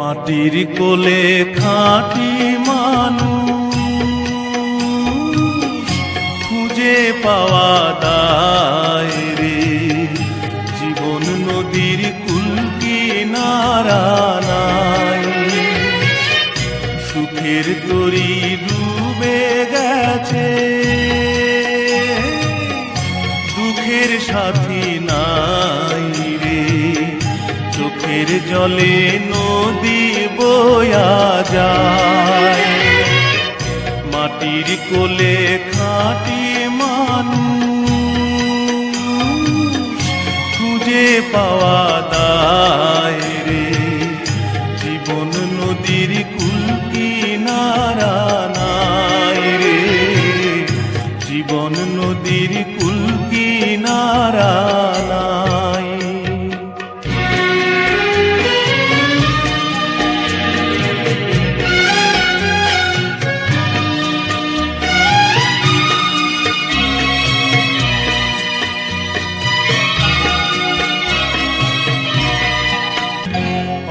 মাটির কোলে খাঁটি মানুষ খুঁজে পাওয়া দায় রে। জীবন নদীর কুল কিনারা নাই, সুখের তরি ডুবে গেছে, দুঃখের সাথী নাই রে। চোখের জলে নদী বয়া যায়, মাটির কোলে খাঁটি মানুষ খুঁজে পাওয়া দায় রে। জীবন নদীর কুল কিনারা নাই রে, জীবন নদীর কুল কিনারা নাই।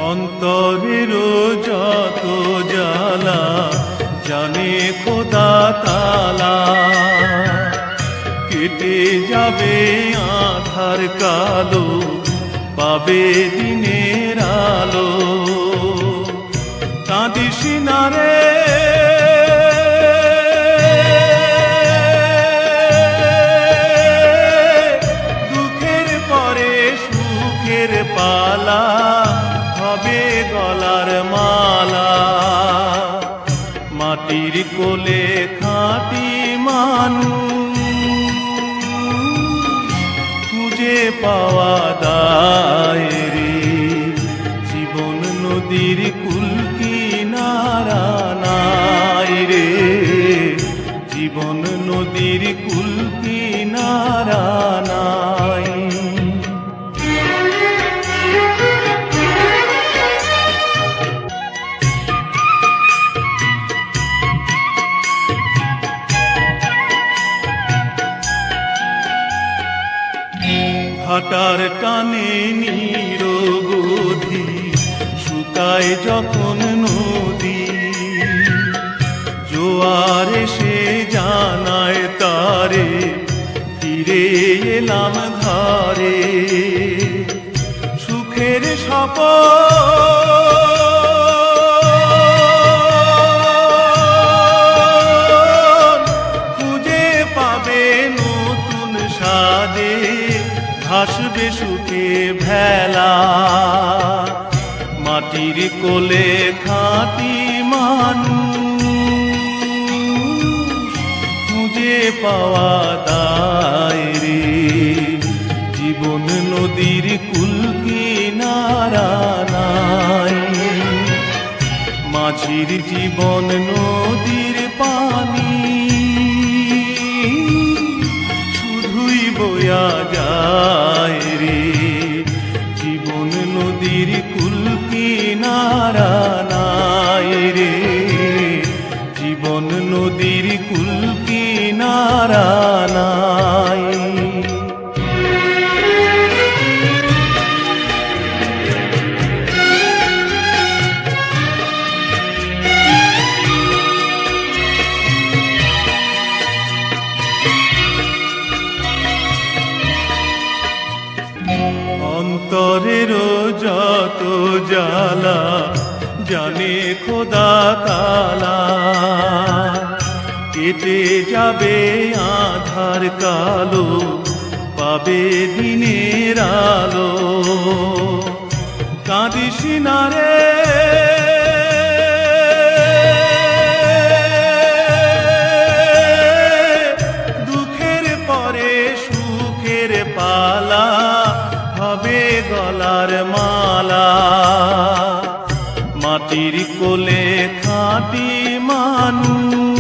অন্তরের যত জ্বালা জানে খোদা তাআলা, কেটে যাবে আঁধার কালো, পাবে দিনের আলো। কাঁদিস না রে দুঃখের পরে সুখের পালা, হবে গলার মালা। মাটির কোলে খাঁটি মানুষ খুঁজে পাওয়া দায় রে। জীবন নদীর কুল কিনারা নাই রে, জীবন নদীর কুল কিনারা নাই। ভাটার টানে নিরবধি শুকায় যখন নদী, জোয়ার এসে জানায় তারে ফিরে এলাম ঘরে। সুখের স্বপন খুঁজে পাবে নতুন স্বাদে, ভাসবে সুখে ভেলা। মাটির কোলে খাঁটি মানুষ খুঁজে পাওয়া দায় রে। জীবন নদীর কুল কিনারা নাই, মাঝির জীবন নদীর পানি শুধুই বয়া যায় রে। জীবন নদীর কুল কিনারা নাই রে, জীবন নদীর কুল কিনারা নাই। অন্তরের যত জ্বালা জানে খোদা তাআলা, কেটে যাবে আঁধার কালো, পাবে দিনের আলো। কাঁদিস না রে দুঃখের পরে সুখের পালা, হবে গলার মালা। মাটির কোলে খাঁটি মানুষ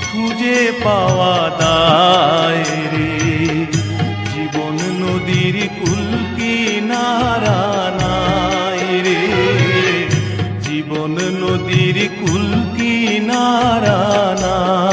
খুঁজে পাওয়া দায় রে। জীবন নদীর কুল কিনারা নাই রে, জীবন নদীর কুল কিনারা নাই।